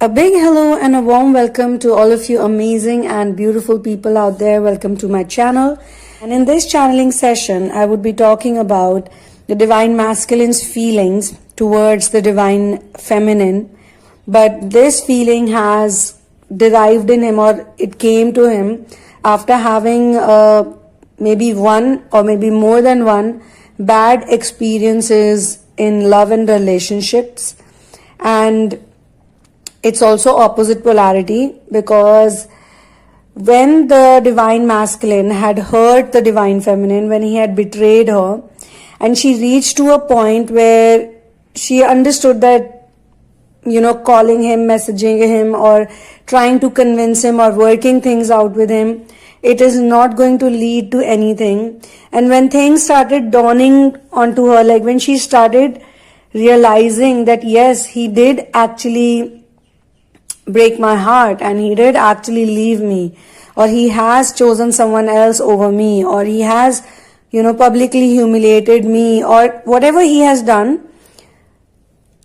A big hello and a warm welcome to all of you amazing and beautiful people out there. Welcome to my channel. And in this channeling session, I would be talking about the divine masculine's feelings towards the divine feminine. But this feeling has derived in him, or it came to him after having maybe one or maybe more than one bad experiences in love and relationships. And it's also opposite polarity, because when the divine masculine had hurt the divine feminine, when he had betrayed her, and she reached to a point where she understood that, calling him, messaging him, or trying to convince him or working things out with him, it is not going to lead to anything. And when things started dawning onto her, like when she started realizing that yes, he did actually break my heart, and he did actually leave me, or he has chosen someone else over me, or he has, publicly humiliated me, or whatever he has done.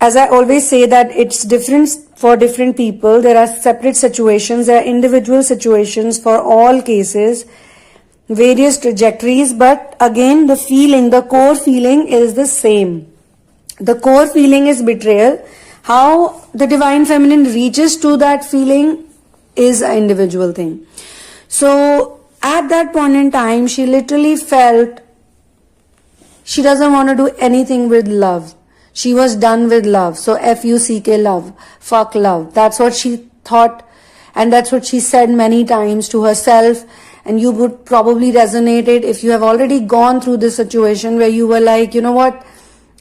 As I always say that it's different for different people. There are separate situations, there are individual situations for all cases, various trajectories, but again the feeling, the core feeling is the same. The core feeling is betrayal. How the divine feminine reaches to that feeling is an individual thing. So at that point in time, she literally felt she doesn't want to do anything with love. She was done with love. So F-U-C-K, love. Fuck love. That's what she thought, and that's what she said many times to herself. And you would probably resonate it if you have already gone through this situation where you were like, you know what,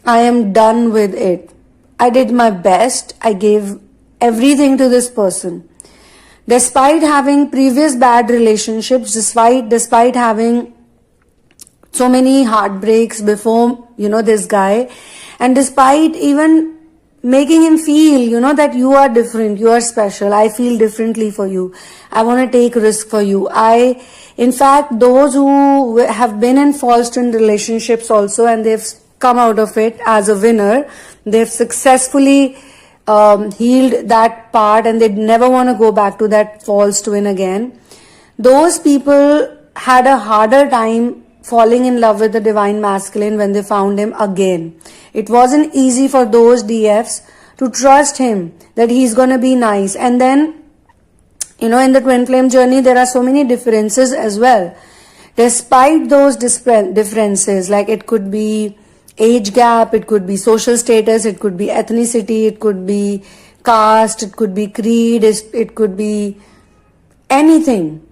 I am done with it. I did my best. I gave everything to this person. Despite having previous bad relationships, despite having so many heartbreaks before, this guy, and despite even making him feel, that you are different, you are special, I feel differently for you, I want to take risk for you. In fact, those who have been in false twin relationships also, and they've come out of it as a winner, they've successfully healed that part, and they never want to go back to that false twin again. Those people had a harder time falling in love with the divine masculine when they found him again. It wasn't easy for those DFs to trust him that he's going to be nice. And then, in the twin flame journey, there are so many differences as well. Despite those differences, like it could be age gap, it could be social status, it could be ethnicity, it could be caste, it could be creed, it could be anything.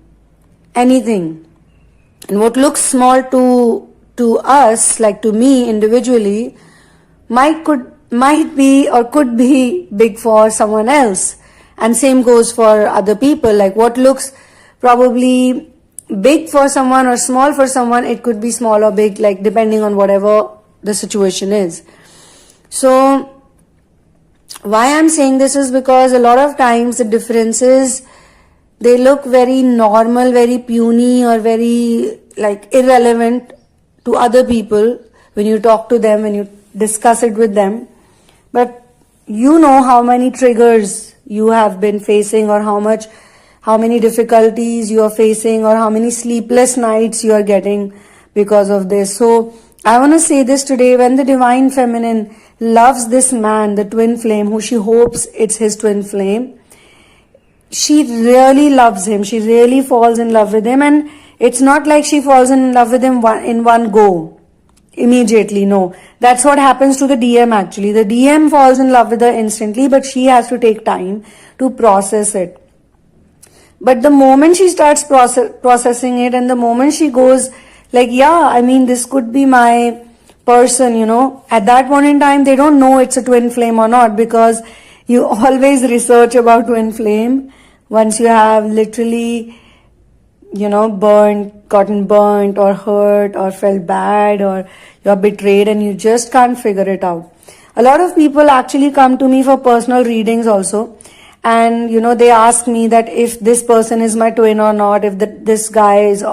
And what looks small to us, like to me individually, might be or could be big for someone else. And same goes for other people. Like what looks probably big for someone or small for someone, it could be small or big, like depending on whatever the situation is. So why I'm saying this is because a lot of times the differences, they look very normal, very puny, or very irrelevant to other people when you talk to them, when you discuss it with them. But you know how many triggers you have been facing, or how many difficulties you are facing, or how many sleepless nights you are getting because of this. So I want to say this today: when the divine feminine loves this man, the twin flame, who she hopes it's his twin flame, she really loves him. She really falls in love with him. And it's not like she falls in love with him in one go, immediately. No, that's what happens to the DM actually. The DM falls in love with her instantly, but she has to take time to process it. But the moment she starts processing it, and the moment she goes like, yeah, this could be my person, at that point in time, they don't know it's a twin flame or not, because you always research about twin flame once you have literally, gotten burnt or hurt or felt bad, or you're betrayed and you just can't figure it out. A lot of people actually come to me for personal readings also. And, they ask me that if this person is my twin or not, if this guy is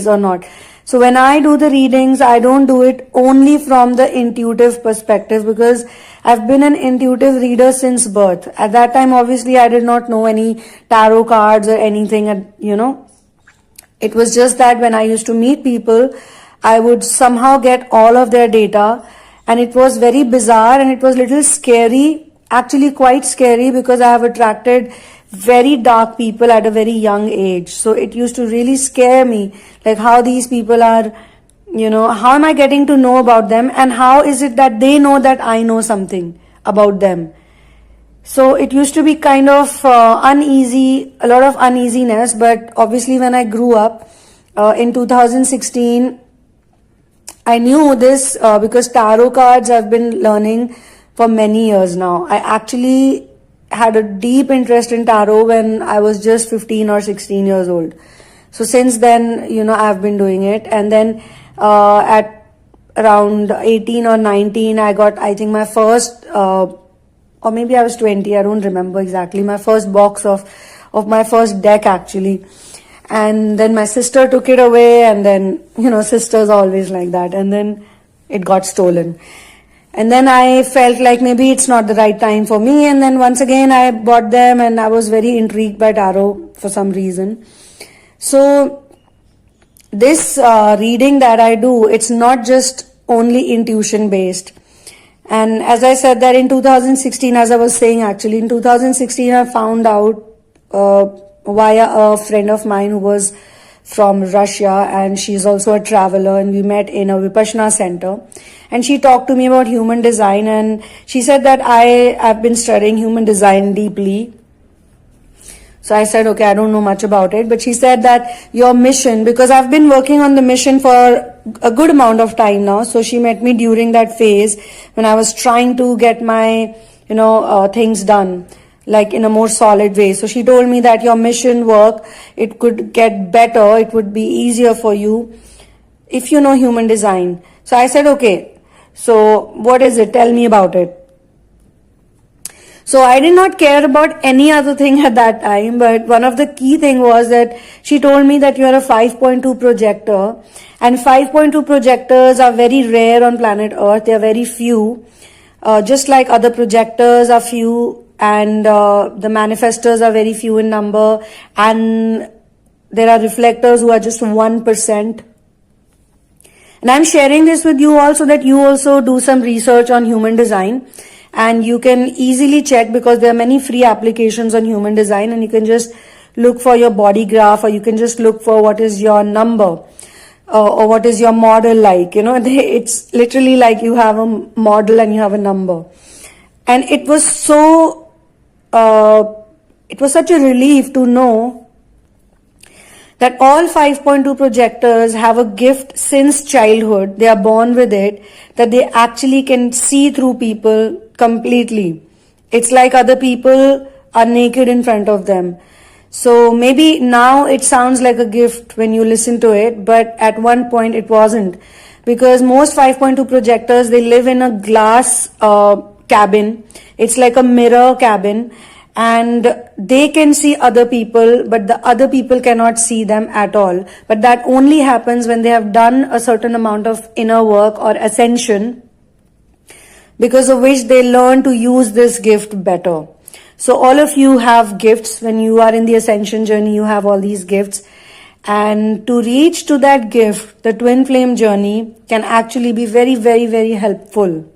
or not. So when I do the readings, I don't do it only from the intuitive perspective, because I've been an intuitive reader since birth. At that time, obviously, I did not know any tarot cards or anything, It was just that when I used to meet people, I would somehow get all of their data, and it was very bizarre and it was little scary, actually quite scary, because I have attracted very dark people at a very young age. So it used to really scare me, like how these people are, how am I getting to know about them, and how is it that they know that I know something about them. So it used to be kind of uneasy, a lot of uneasiness. But obviously when I grew up in 2016, I knew this because tarot cards I've been learning for many years now. I actually had a deep interest in tarot when I was just 15 or 16 years old. So since then, I've been doing it. And then at around 18 or 19, I got, I think, my first, or maybe I was 20, I don't remember exactly, my first box of my first deck actually. And then my sister took it away, and then, sisters always like that. And then it got stolen. And then I felt like maybe it's not the right time for me. And then once again, I bought them, and I was very intrigued by tarot for some reason. So this reading that I do, it's not just only intuition based. And as I said that in 2016, as I was saying actually, in 2016, I found out via a friend of mine who was from Russia, and she's also a traveler, and we met in a Vipassana center, and she talked to me about human design, and she said that I have been studying human design deeply. So I said, okay, I don't know much about it, but she said that your mission, because I've been working on the mission for a good amount of time now. So she met me during that phase when I was trying to get my, things done, like in a more solid way. So she told me that your mission work, it could get better, it would be easier for you if you know human design. So I said, okay, so what is it? Tell me about it. So I did not care about any other thing at that time, but one of the key thing was that she told me that you are a 5.2 projector, and 5.2 projectors are very rare on planet Earth. They are very few, just like other projectors are few, and the manifestors are very few in number, and there are reflectors who are just 1%. And I'm sharing this with you all so that you also do some research on human design. And you can easily check, because there are many free applications on human design, and you can just look for your body graph, or you can just look for what is your number, or what is your model like. It's literally like you have a model and you have a number. And it was so, it was such a relief to know that all 5.2 projectors have a gift since childhood. They are born with it, that they actually can see through people completely. It's like other people are naked in front of them. So maybe now it sounds like a gift when you listen to it, but at one point it wasn't, because most 5.2 projectors, they live in a glass cabin. It's like a mirror cabin, and they can see other people, but the other people cannot see them at all. But that only happens when they have done a certain amount of inner work or ascension, because of which they learn to use this gift better. So all of you have gifts. When you are in the ascension journey, you have all these gifts. And to reach to that gift, the twin flame journey can actually be very, very, very helpful.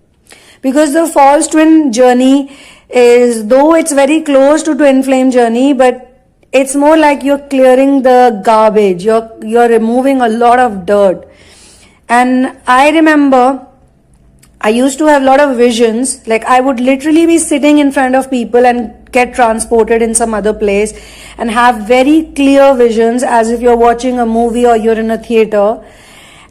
Because the false twin journey is, though it's very close to twin flame journey, but it's more like you're clearing the garbage. You're removing a lot of dirt. And I remember I used to have a lot of visions. Like I would literally be sitting in front of people and get transported in some other place and have very clear visions, as if you're watching a movie or you're in a theater.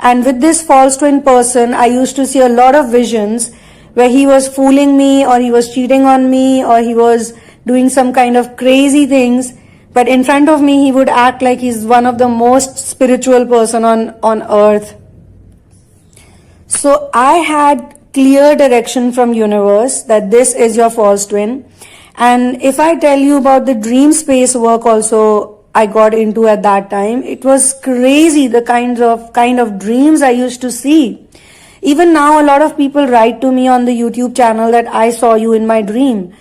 And with this false twin person, I used to see a lot of visions where he was fooling me, or he was cheating on me, or he was doing some kind of crazy things. But in front of me, he would act like he's one of the most spiritual person on earth. So I had clear direction from universe that this is your false twin. And if I tell you about the dream space work also, I got into at that time. It was crazy, the kind of dreams I used to see. Even now, a lot of people write to me on the YouTube channel that I saw you in my dream.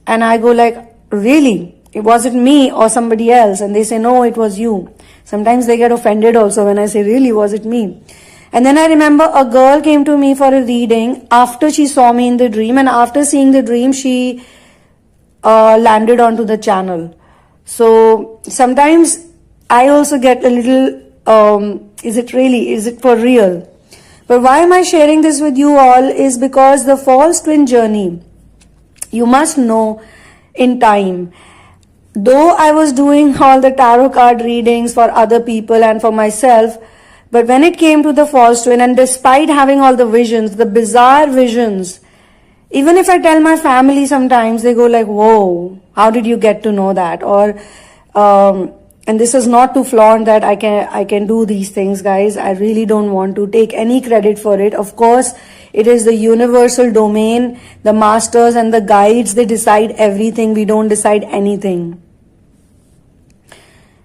And I go like, really? Was it me or somebody else? And they say, no, it was you. Sometimes they get offended also when I say, really, was it me? And then I remember a girl came to me for a reading after she saw me in the dream. And after seeing the dream, she landed onto the channel. So sometimes I also get a little, is it for real? But why am I sharing this with you all is because the false twin journey, you must know in time. Though I was doing all the tarot card readings for other people and for myself, but when it came to the false twin, and despite having all the visions, the bizarre visions, even if I tell my family sometimes, they go like, whoa, how did you get to know that? Or, and this is not to flaunt that I can do these things, guys. I really don't want to take any credit for it. Of course, it is the universal domain, the masters and the guides, they decide everything. We don't decide anything.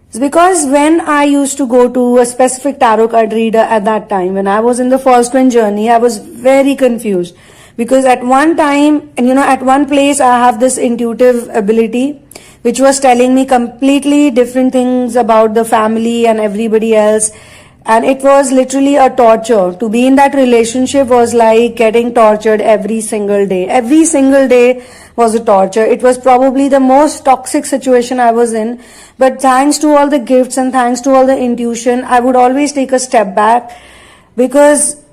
It's because when I used to go to a specific tarot card reader at that time, when I was in the false twin journey, I was very confused. Because at one time, and at one place, I have this intuitive ability, which was telling me completely different things about the family and everybody else. And it was literally a torture. To be in that relationship was like getting tortured every single day. Every single day was a torture. It was probably the most toxic situation I was in. But thanks to all the gifts and thanks to all the intuition, I would always take a step back, because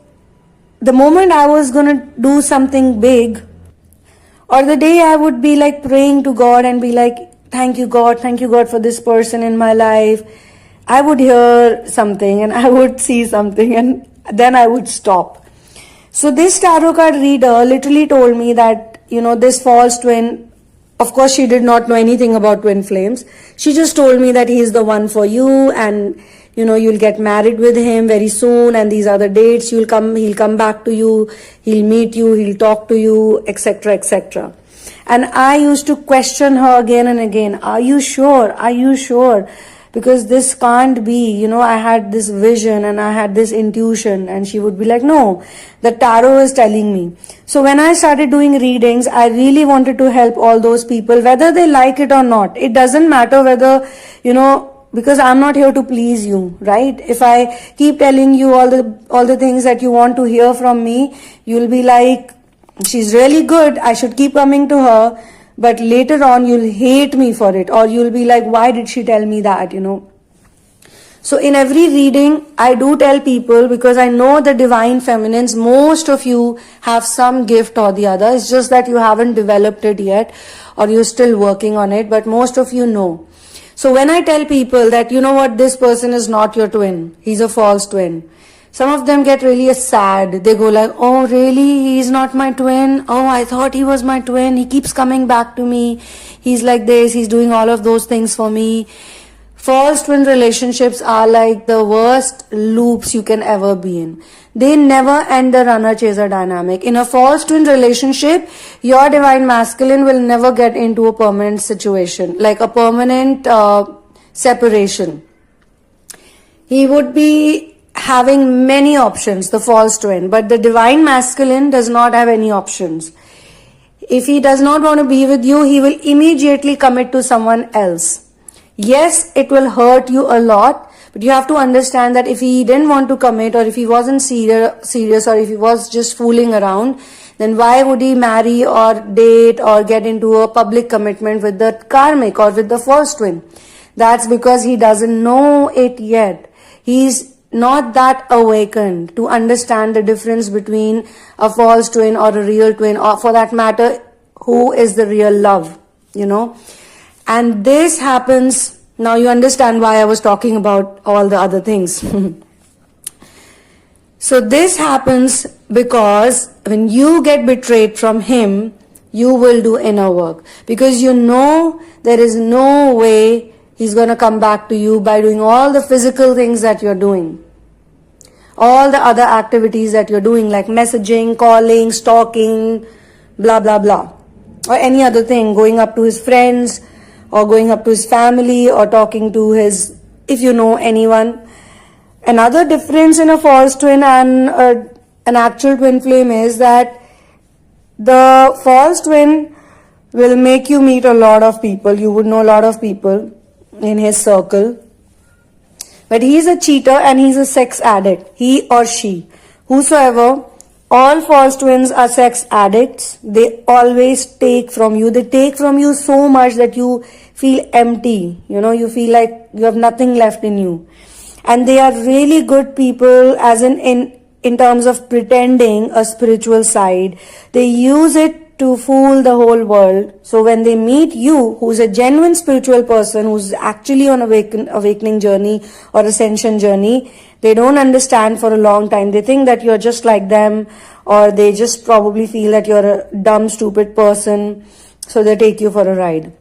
the moment I was going to do something big, or the day I would be like praying to God and be like, thank you God for this person in my life, I would hear something and I would see something and then I would stop. So this tarot card reader literally told me that, this false twin, of course she did not know anything about twin flames. She just told me that he is the one for you, and you'll get married with him very soon, and these are the dates, he'll come back to you, he'll meet you, he'll talk to you, etc., etc. And I used to question her again and again, are you sure? Because this can't be, I had this vision and I had this intuition. And she would be like, no, the tarot is telling me. So when I started doing readings, I really wanted to help all those people, whether they like it or not. It doesn't matter whether, because I'm not here to please you, right? If I keep telling you all the things that you want to hear from me, you'll be like, she's really good, I should keep coming to her. But later on, you'll hate me for it, or you'll be like, why did she tell me that, So in every reading, I do tell people, because I know the divine feminines, most of you have some gift or the other. It's just that you haven't developed it yet, or you're still working on it, but most of you know. So when I tell people that, this person is not your twin, he's a false twin, some of them get really sad. They go like, oh really, he's not my twin? Oh, I thought he was my twin. He keeps coming back to me. He's like this, he's doing all of those things for me. False twin relationships are like the worst loops you can ever be in. They never end the runner-chaser dynamic. In a false twin relationship, your divine masculine will never get into a permanent situation, like a permanent separation. He would be having many options, the false twin, but the divine masculine does not have any options. If he does not want to be with you, he will immediately commit to someone else. Yes, it will hurt you a lot, but you have to understand that if he didn't want to commit, or if he wasn't serious, or if he was just fooling around, then why would he marry or date or get into a public commitment with the karmic or with the false twin? That's because he doesn't know it yet. He's not that awakened to understand the difference between a false twin or a real twin, or for that matter, who is the real love, And this happens, now you understand why I was talking about all the other things. So this happens because when you get betrayed from him, you will do inner work. Because there is no way he's going to come back to you by doing all the physical things that you're doing. All the other activities that you're doing, like messaging, calling, stalking, blah, blah, blah. Or any other thing, going up to his friends, or going up to his family or talking to his, if you know anyone. Another difference in a false twin and an actual twin flame is that the false twin will make you meet a lot of people. You would know a lot of people in his circle. But he is a cheater and he is a sex addict. He or she. Whosoever. All false twins are sex addicts. They always take from you. They take from you so much that you feel empty. You feel like you have nothing left in you. And they are really good people, as in terms of pretending a spiritual side. They use it to fool the whole world. So when they meet you, who's a genuine spiritual person, who's actually on awakening journey or ascension journey, they don't understand for a long time. They think that you're just like them, or they just probably feel that you're a dumb, stupid person. So they take you for a ride.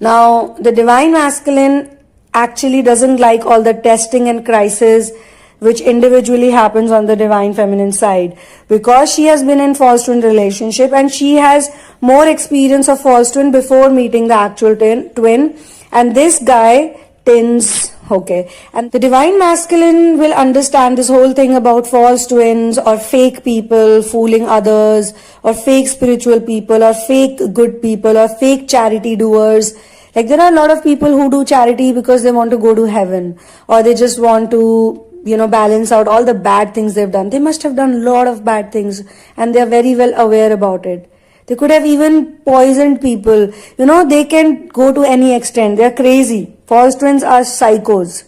Now, the divine masculine actually doesn't like all the testing and crisis which individually happens on the divine feminine side, because she has been in false twin relationship and she has more experience of false twin before meeting the actual twin. And this guy tends, okay, and the divine masculine will understand this whole thing about false twins or fake people fooling others, or fake spiritual people, or fake good people, or fake charity doers. Like, there are a lot of people who do charity because they want to go to heaven, or they just want to balance out all the bad things they've done. They must have done a lot of bad things and they're very well aware about it. They could have even poisoned people. They can go to any extent. They're crazy. False twins are psychos.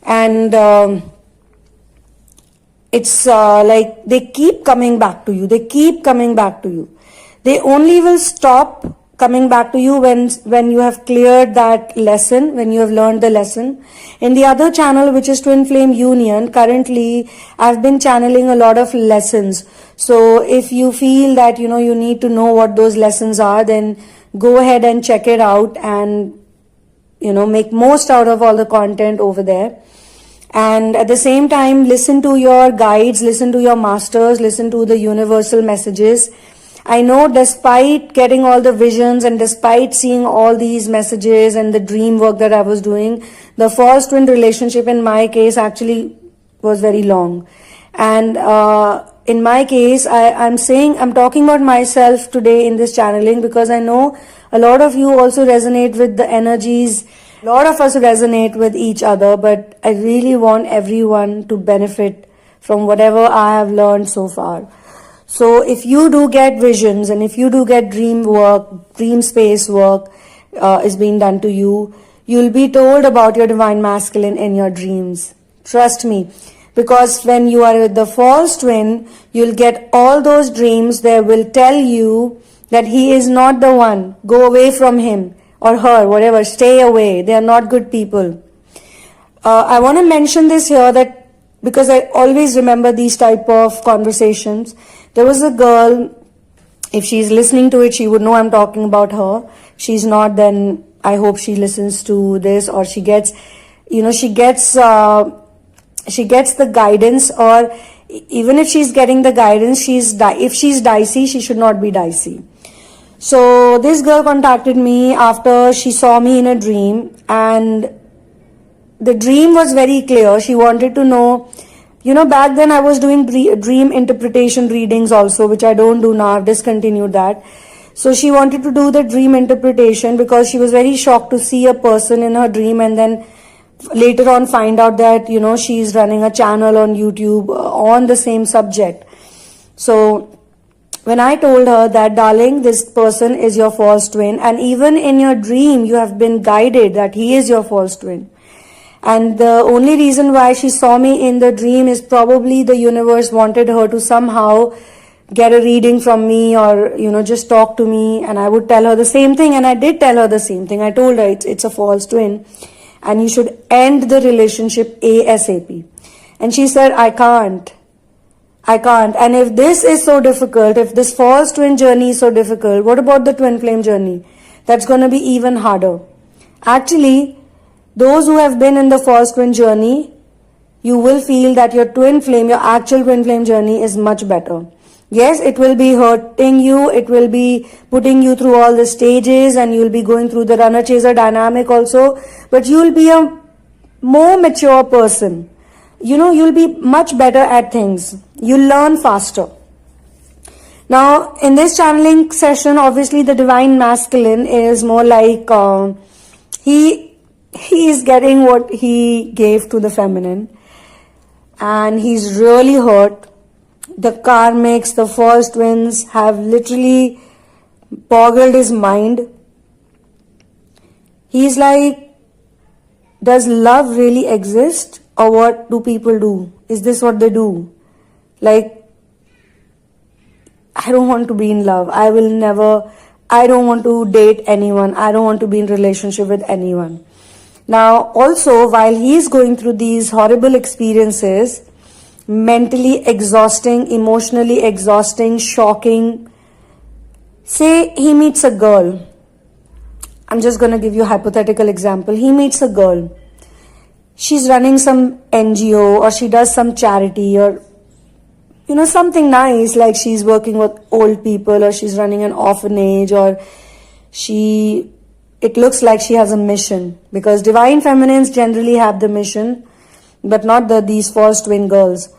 And it's like they keep coming back to you. They keep coming back to you. They only will stop coming back to you when you have cleared that lesson, when you have learned the lesson. In the other channel, which is Twin Flame Union, currently I've been channeling a lot of lessons. So if you feel that you need to know what those lessons are, then go ahead and check it out and make most out of all the content over there. And at the same time, listen to your guides, listen to your masters, listen to the universal messages. I know, despite getting all the visions and despite seeing all these messages and the dream work that I was doing, the false twin relationship in my case actually was very long. And in my case, I'm talking about myself today in this channeling because I know a lot of you also resonate with the energies. A lot of us resonate with each other, but I really want everyone to benefit from whatever I have learned so far. So if you do get visions and if you do get dream work, dream space work is being done to you, you'll be told about your divine masculine in your dreams. Trust me. Because when you are with the false twin, you'll get all those dreams. They will tell you that he is not the one. Go away from him or her, whatever. Stay away. They are not good people. I want to mention this here that because I always remember these type of conversations. There was a girl, if she's listening to it, she would know I'm talking about her. She's not, then I hope she listens to this, or she gets, she gets the guidance, or even if she's getting the guidance, if she's dicey, she should not be dicey. So this girl contacted me after she saw me in a dream, and the dream was very clear. She wanted to know, back then I was doing dream interpretation readings also, which I don't do now. I've discontinued that. So she wanted to do the dream interpretation because she was very shocked to see a person in her dream and then later on find out that, she's running a channel on YouTube on the same subject. So when I told her that, darling, this person is your false twin, and even in your dream you have been guided that he is your false twin. And the only reason why she saw me in the dream is probably the universe wanted her to somehow get a reading from me, or, just talk to me, and I would tell her the same thing. And I did tell her the same thing. I told her it's a false twin and you should end the relationship ASAP. And she said, I can't. And if this is so difficult, if this false twin journey is so difficult, what about the twin flame journey? That's going to be even harder. Actually, those who have been in the false twin journey, you will feel that your twin flame, your actual twin flame journey is much better. Yes, it will be hurting you, it will be putting you through all the stages, and you'll be going through the runner-chaser dynamic also, but you'll be a more mature person. You'll be much better at things. You'll learn faster. Now, in this channeling session, obviously the divine masculine is more like he is getting what he gave to the feminine, and he's really hurt. The karmics, the false twins have literally boggled his mind. He's like, does love really exist, or what do people do? Is this what they do? Like, I don't want to be in love. I don't want to date anyone. I don't want to be in relationship with anyone. Now, also, while he's going through these horrible experiences, mentally exhausting, emotionally exhausting, shocking, say he meets a girl. I'm just going to give you a hypothetical example. He meets a girl. She's running some NGO, or she does some charity, or something nice, like she's working with old people, or she's running an orphanage, or it looks like she has a mission, because divine feminines generally have the mission, but not these false twin girls.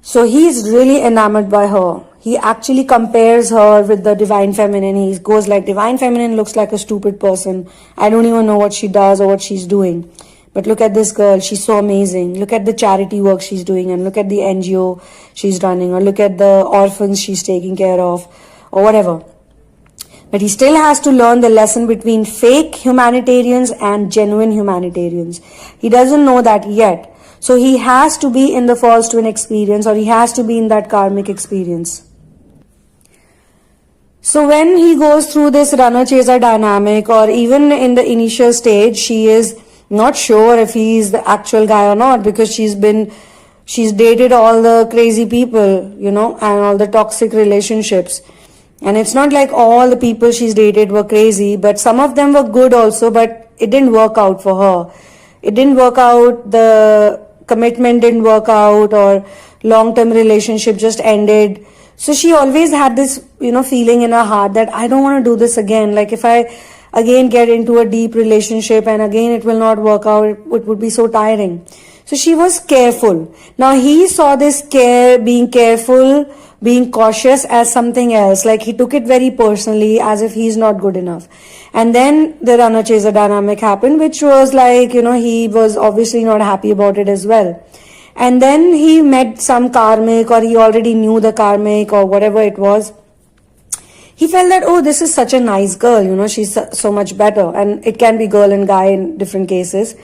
So he's really enamored by her. He actually compares her with the divine feminine. He goes like, divine feminine looks like a stupid person. I don't even know what she does or what she's doing. But look at this girl, she's so amazing. Look at the charity work she's doing, and look at the NGO she's running, or look at the orphans she's taking care of, or whatever. But he still has to learn the lesson between fake humanitarians and genuine humanitarians. He doesn't know that yet. So he has to be in the false twin experience, or he has to be in that karmic experience. So when he goes through this runner-chaser dynamic, or even in the initial stage, she is not sure if he's the actual guy or not, because she's dated all the crazy people, and all the toxic relationships. And it's not like all the people she's dated were crazy, but some of them were good also, but it didn't work out for her. It didn't work out, the commitment didn't work out, or long-term relationship just ended. So she always had this, feeling in her heart that I don't want to do this again. Like, if I again get into a deep relationship and again it will not work out, it would be so tiring. So she was careful. Now he saw this being careful, being cautious as something else. Like, he took it very personally, as if he's not good enough. And then the runner-chaser dynamic happened, which was like, he was obviously not happy about it as well. And then he met some karmic, or he already knew the karmic, or whatever it was. He felt that, oh, this is such a nice girl, she's so much better. And it can be girl and guy in different cases.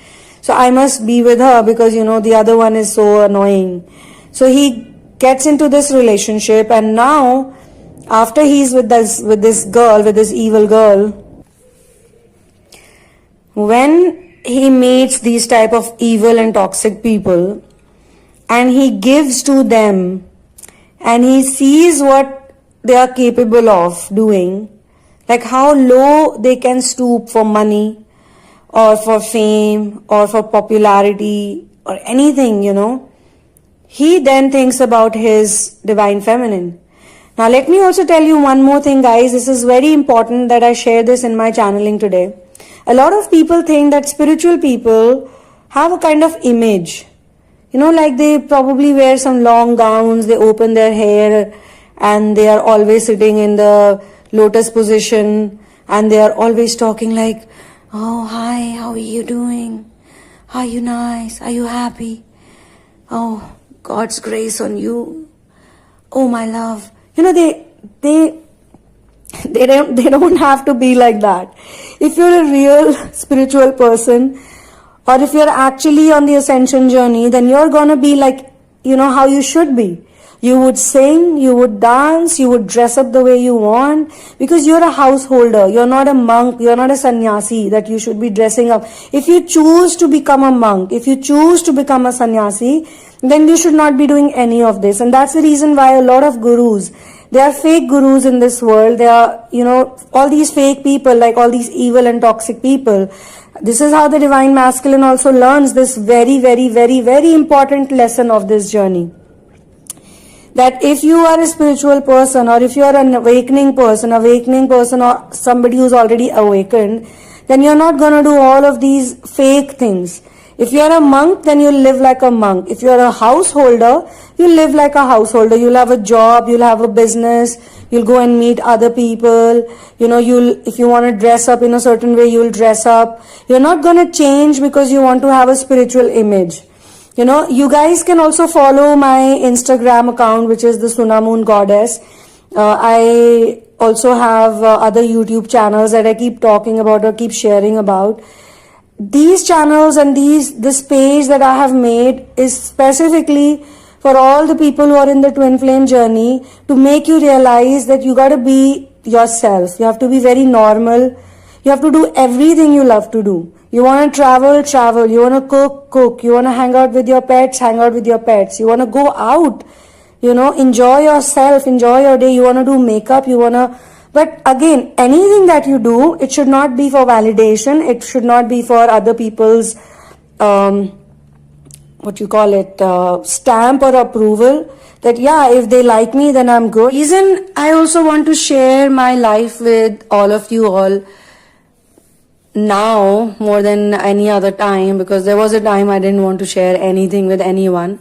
So I must be with her, because, the other one is so annoying. So he gets into this relationship, and now, after he's with this evil girl, when he meets these type of evil and toxic people, and he gives to them, and he sees what they are capable of doing, like how low they can stoop for money, or for fame, or for popularity, or anything, he then thinks about his divine feminine. Now let me also tell you one more thing, guys. This is very important that I share this in my channeling today. A lot of people think that spiritual people have a kind of image. Like they probably wear some long gowns, they open their hair, and they are always sitting in the lotus position, and they are always talking like, oh, hi, how are you doing? Are you nice? Are you happy? Oh, God's grace on you. Oh, my love. They don't have to be like that. If you're a real spiritual person, or if you're actually on the ascension journey, then you're gonna be like, how you should be. You would sing, you would dance, you would dress up the way you want, because you're a householder. You're not a monk, you're not a sannyasi that you should be dressing up. If you choose to become a monk, if you choose to become a sannyasi, then you should not be doing any of this. And that's the reason why a lot of gurus, they are fake gurus in this world. They are, all these fake people, like all these evil and toxic people. This is how the divine masculine also learns this very, very, very, very important lesson of this journey. that if you are a spiritual person, or if you are an awakening person or somebody who's already awakened, then you're not going to do all of these fake things. If you're a monk, then you'll live like a monk. If you're a householder, you'll live like a householder. You'll have a job, you'll have a business, you'll go and meet other people. If you want to dress up in a certain way, you'll dress up. You're not going to change because you want to have a spiritual image. You guys can also follow my Instagram account, which is the Sunamoon Goddess. I also have other YouTube channels that I keep talking about or keep sharing about. These channels and this page that I have made is specifically for all the people who are in the twin flame journey, to make you realize that you got to be yourself. You have to be very normal. You have to do everything you love to do. You want to travel. You want to cook. You want to hang out with your pets. You want to go out, enjoy yourself, enjoy your day. You want to do makeup. But again, anything that you do, it should not be for validation. It should not be for other people's, stamp or approval. That, if they like me, then I'm good. Reason I also want to share my life with all of you all now more than any other time, because there was a time I didn't want to share anything with anyone.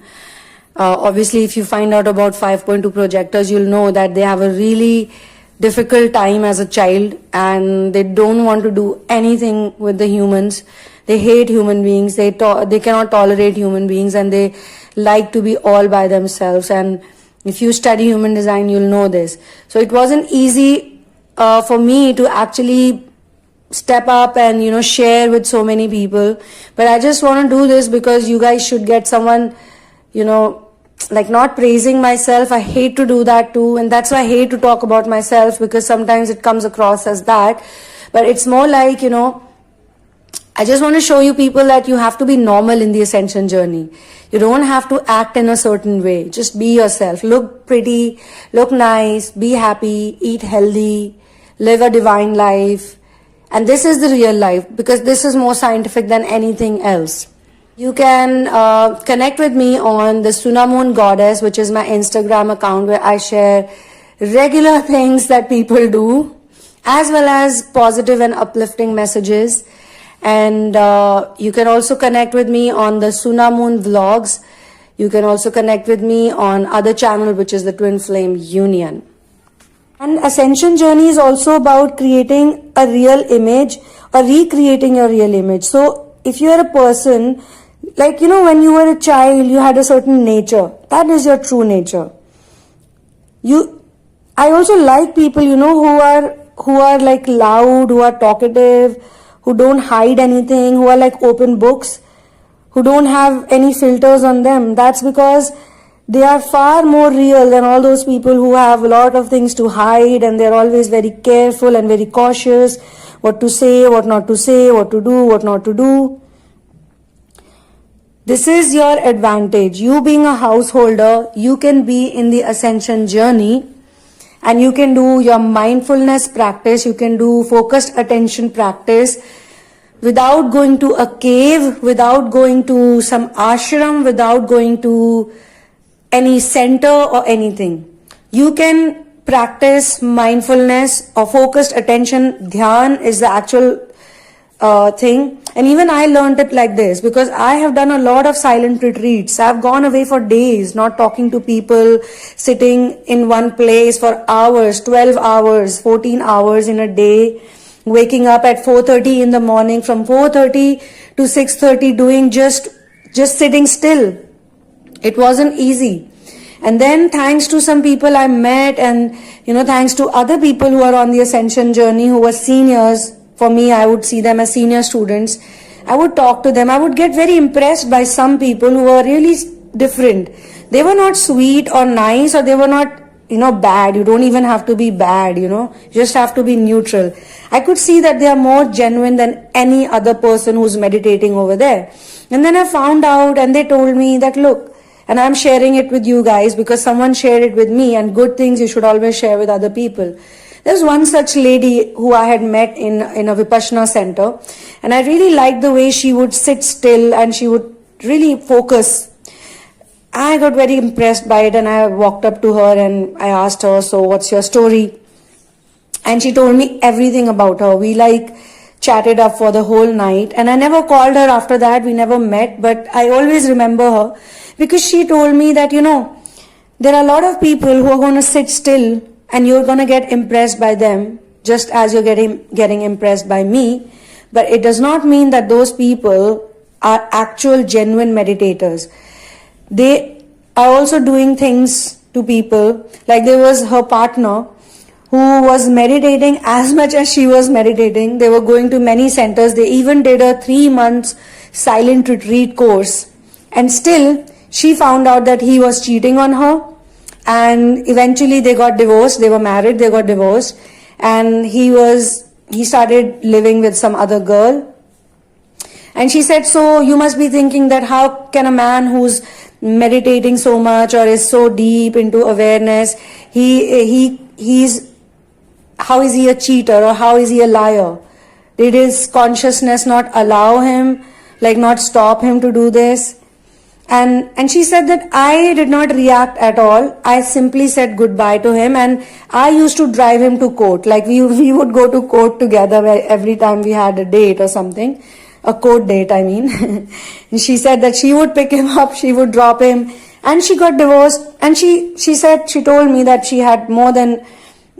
Obviously, if you find out about 5.2 projectors, you'll know that they have a really difficult time as a child, and they don't want to do anything with the humans. They hate human beings. They cannot tolerate human beings, and they like to be all by themselves. And if you study human design, you'll know this. So it wasn't easy for me to actually step up and share with so many people. But I just want to do this because you guys should get someone, like not praising myself. I hate to do that too, and that's why I hate to talk about myself, because sometimes it comes across as that. But it's more like, I just want to show you people that you have to be normal in the ascension journey. You don't have to act in a certain way. Just be yourself. Look pretty, look nice, be happy, eat healthy, live a divine life. And this is the real life, because this is more scientific than anything else. You can connect with me on the Sunamoon Goddess, which is my Instagram account, where I share regular things that people do, as well as positive and uplifting messages. And you can also connect with me on the Sunamoon Vlogs. You can also connect with me on other channel, which is the Twinflame Union. And Ascension Journey is also about creating a real image or recreating your real image. So if you are a person, like, when you were a child, you had a certain nature. That is your true nature. I also like people, who are like loud, who are talkative, who don't hide anything, who are like open books, who don't have any filters on them. That's because they are far more real than all those people who have a lot of things to hide, and they're always very careful and very cautious what to say, what not to say, what to do, what not to do. This is your advantage. You being a householder, you can be in the ascension journey, and you can do your mindfulness practice, you can do focused attention practice without going to a cave, without going to some ashram, without going to any center or anything. You can practice mindfulness or focused attention. Dhyan is the actual thing. And even I learned it like this, because I have done a lot of silent retreats. I've gone away for days, not talking to people, sitting in one place for hours, 12 hours, 14 hours in a day, waking up at 4:30 in the morning, from 4:30 to 6:30 doing just sitting still. It wasn't easy. And then thanks to some people I met, and thanks to other people who are on the ascension journey, who were seniors. For me, I would see them as senior students. I would talk to them. I would get very impressed by some people who were really different. They were not sweet or nice, or they were not, bad. You don't even have to be bad, you just have to be neutral. I could see that they are more genuine than any other person who's meditating over there. And then I found out, and they told me that, look, and I'm sharing it with you guys because someone shared it with me, and good things you should always share with other people. There's one such lady who I had met in a Vipassana center, and I really liked the way she would sit still and she would really focus. I got very impressed by it, and I walked up to her and I asked her, so what's your story? And she told me everything about her. We chatted up for the whole night, and I never called her after that. We never met, but I always remember her because she told me that, there are a lot of people who are going to sit still and you're going to get impressed by them just as you're getting impressed by me. But it does not mean that those people are actual genuine meditators. They are also doing things to people. Like there was her partner who was meditating as much as she was meditating. They were going to many centers. They even did a 3 months silent retreat course. And still, she found out that he was cheating on her. And eventually they got divorced. They were married, they got divorced. And he started living with some other girl. And she said, so you must be thinking that how can a man who's meditating so much or is so deep into awareness, how is he a cheater or how is he a liar? Did his consciousness not allow him, not stop him to do this? And she said that I did not react at all. I simply said goodbye to him, and I used to drive him to court. We would go to court together every time we had a date or something. A court date, I mean. And she said that she would pick him up, she would drop him, and she got divorced. And she told me that she had more than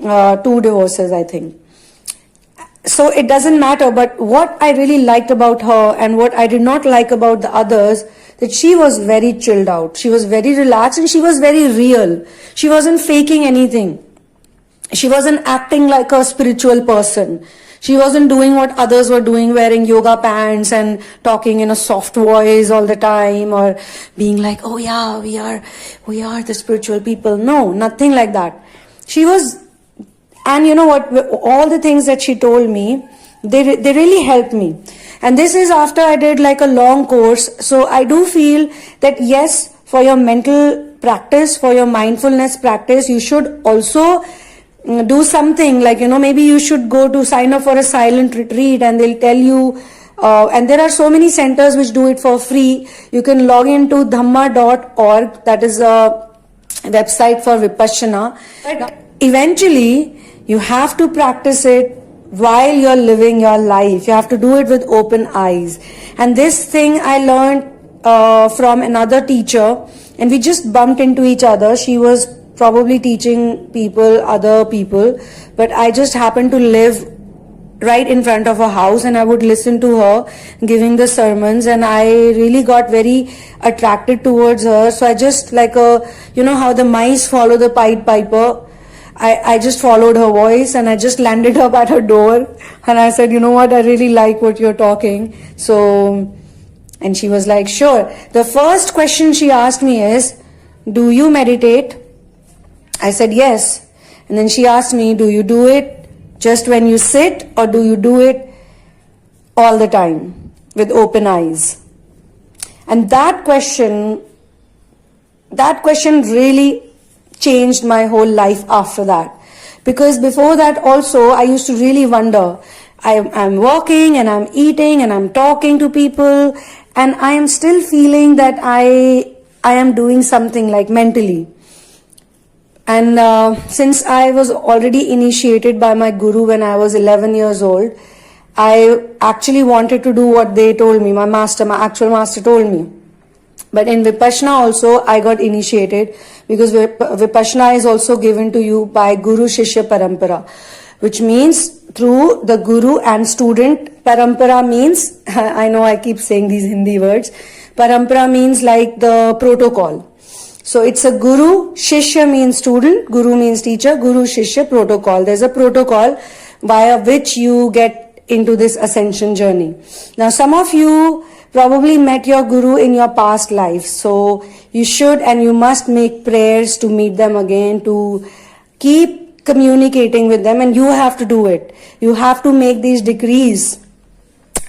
2 divorces, I think. So it doesn't matter, but what I really liked about her and what I did not like about the others, that she was very chilled out. She was very relaxed and she was very real. She wasn't faking anything. She wasn't acting like a spiritual person. She wasn't doing what others were doing, wearing yoga pants and talking in a soft voice all the time, or being like, oh yeah, we are the spiritual people. No, nothing like that. She was, and you know what, all the things that she told me, they really helped me. And this is after I did a long course. So I do feel that yes, for your mental practice, for your mindfulness practice, you should also do something maybe you should go to sign up for a silent retreat, and they'll tell you, and there are so many centers which do it for free. You can log into dhamma.org, that is a website for Vipassana. But eventually, you have to practice it while you're living your life. You have to do it with open eyes. And this thing I learned from another teacher, and we just bumped into each other. She was probably teaching other people, but I just happened to live right in front of her house, and I would listen to her giving the sermons, and I really got very attracted towards her. So I just how the mice follow the Pied Piper, I just followed her voice, and I just landed up at her door, and I said, you know what, I really like what you're talking. So, and she was like, sure. The first question she asked me is, do you meditate? I said yes. And then she asked me, do you do it just when you sit, or do you do it all the time with open eyes? And that question really changed my whole life after that. Because before that also, I used to really wonder, I'm walking and I'm eating and I'm talking to people, and I am still feeling that I am doing something mentally. And since I was already initiated by my guru when I was 11 years old, I actually wanted to do what they told me, my actual master told me. But in Vipassana also, I got initiated, because Vipassana is also given to you by Guru Shishya Parampara, which means through the Guru and student. Parampara means, I know I keep saying these Hindi words, Parampara means the protocol. So it's a Guru, Shishya means student, Guru means teacher, Guru, Shishya, protocol. There's a protocol via which you get into this ascension journey. Now some of you probably met your Guru in your past life. So you should and you must make prayers to meet them again, to keep communicating with them, and you have to do it. You have to make these decrees.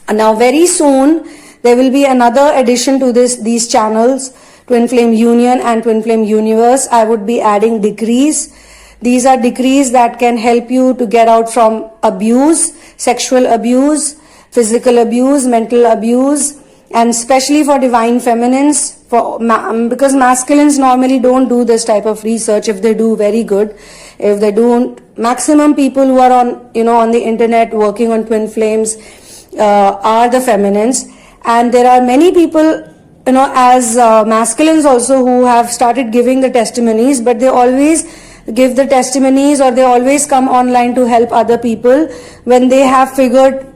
And now very soon there will be another addition to these channels, Twinflame Union and Twinflame Universe. I would be adding decrees. These are decrees that can help you to get out from abuse, sexual abuse, physical abuse, mental abuse, and especially for divine feminines, because masculines normally don't do this type of research. If they do, very good. If they don't, maximum people who are on, on the internet working on twin flames are the feminines. And there are many people, as masculines also, who have started giving the testimonies, but they always give the testimonies, or they always come online to help other people when they have figured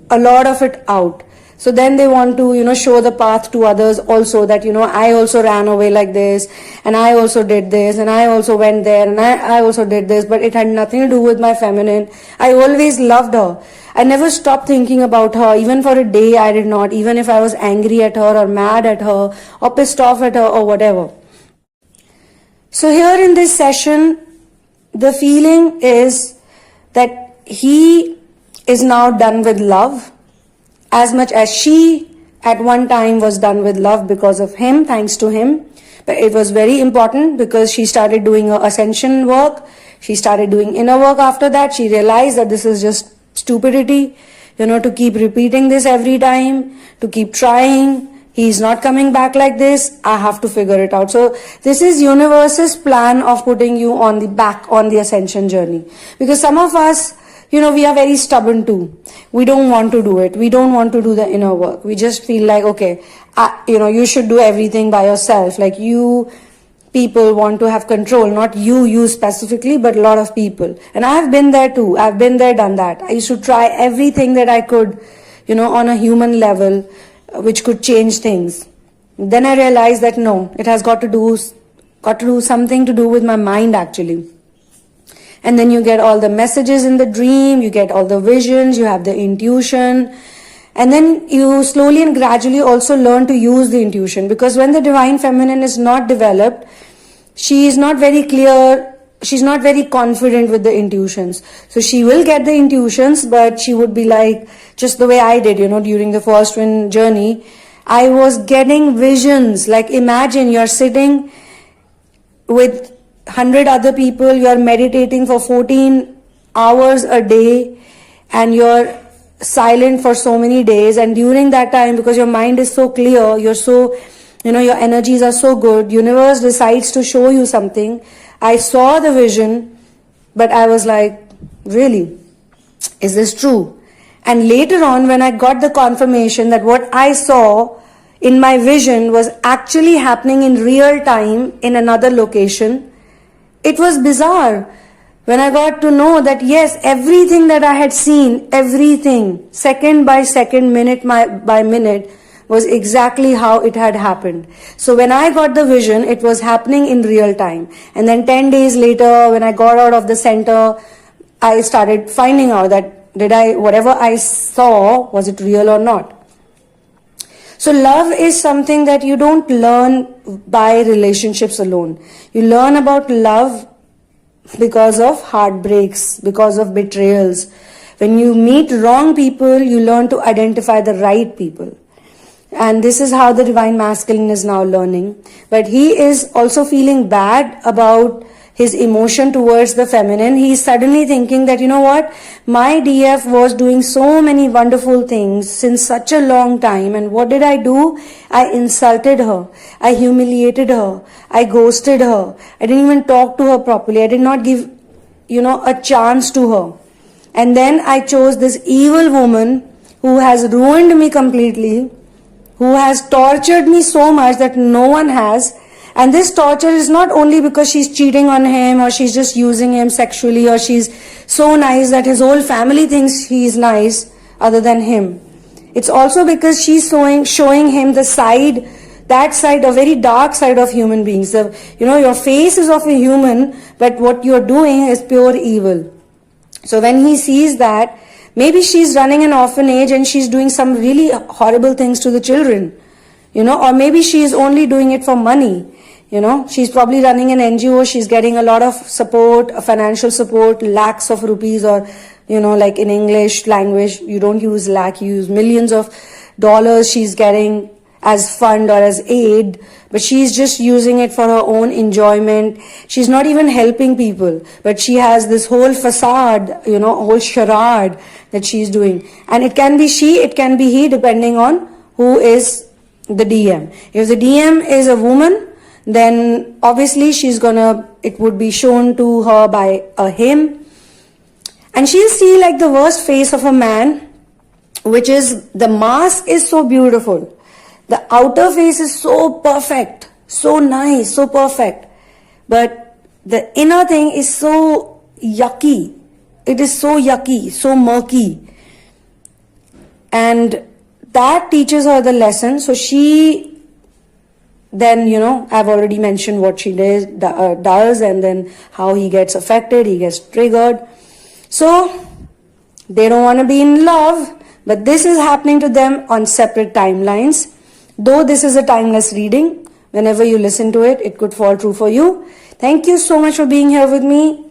a lot of it out. So then they want to, show the path to others also, that, I also ran away like this, and I also did this, and I also went there, and I also did this, but it had nothing to do with my feminine. I always loved her. I never stopped thinking about her. Even for a day, I did not. Even if I was angry at her, or mad at her, or pissed off at her, or whatever. So here in this session, the feeling is that he is now done with love, as much as she at one time was done with love because of him, thanks to him. But it was very important because she started doing her ascension work. She started doing inner work after that. She realized that this is just stupidity, to keep repeating this every time, to keep trying. He's not coming back like this. I have to figure it out. So this is universe's plan of putting you on the ascension journey. Because some of us, we are very stubborn too. We don't want to do it. We don't want to do the inner work. We just feel like, okay, you should do everything by yourself. Like you people want to have control, not you specifically, but a lot of people. And I have been there too. I've been there, done that. I used to try everything that I could, on a human level, which could change things. Then I realized that no, it has got to do something to do with my mind actually. And then you get all the messages in the dream, you get all the visions, you have the intuition. And then you slowly and gradually also learn to use the intuition. Because when the divine feminine is not developed, she is not very clear, she's not very confident with the intuitions. So she will get the intuitions, but she would be like, just the way I did, during the first twin journey, I was getting visions. Like imagine you're sitting with 100 other people, you're meditating for 14 hours a day, and you're silent for so many days, and during that time, because your mind is so clear, you're so, your energies are so good, universe decides to show you something. I saw the vision, but I was like, really, is this true? And later on, when I got the confirmation that what I saw in my vision was actually happening in real time in another location, it was bizarre when I got to know that yes, everything that I had seen, everything, second by second, minute by minute, was exactly how it had happened. So when I got the vision, it was happening in real time. And then 10 days later, when I got out of the center, I started finding out that whatever I saw, was it real or not? So love is something that you don't learn by relationships alone. You learn about love because of heartbreaks, because of betrayals. When you meet wrong people, you learn to identify the right people. And this is how the divine masculine is now learning. But he is also feeling bad about his emotion towards the feminine. He's suddenly thinking that, what, my DF was doing so many wonderful things since such a long time, and what did I do? I insulted her, I humiliated her, I ghosted her, I didn't even talk to her properly, I did not give, a chance to her. And then I chose this evil woman who has ruined me completely, who has tortured me so much that no one has. And this torture is not only because she's cheating on him, or she's just using him sexually, or she's so nice that his whole family thinks he's nice other than him. It's also because she's showing him the side, that side, a very dark side of human beings. Your face is of a human, but what you're doing is pure evil. So when he sees that, maybe she's running an orphanage and she's doing some really horrible things to the children, or maybe she's only doing it for money. She's probably running an NGO, she's getting a lot of support, financial support, lakhs of rupees, or, like in English language, you don't use lakh, you use millions of dollars she's getting as fund or as aid, but she's just using it for her own enjoyment. She's not even helping people, but she has this whole facade, whole charade that she's doing. And it can be she, it can be he, depending on who is the DM. If the DM is a woman, then obviously it would be shown to her by a him, and she'll see like the worst face of a man, which is, the mask is so beautiful, the outer face is so perfect, so nice, so perfect, but the inner thing is so yucky. It is so yucky, so murky, and that teaches her the lesson. So she then, I've already mentioned what she does, and then how he gets affected, he gets triggered. So they don't want to be in love, but this is happening to them on separate timelines. Though this is a timeless reading, whenever you listen to it, it could fall true for you. Thank you so much for being here with me.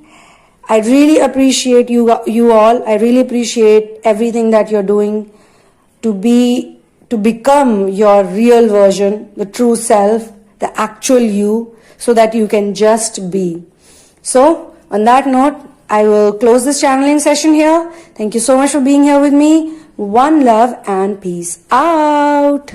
I really appreciate you all. I really appreciate everything that you're doing to become your real version, the true self, the actual you, so that you can just be. So, on that note, I will close this channeling session here. Thank you so much for being here with me. One love and peace out.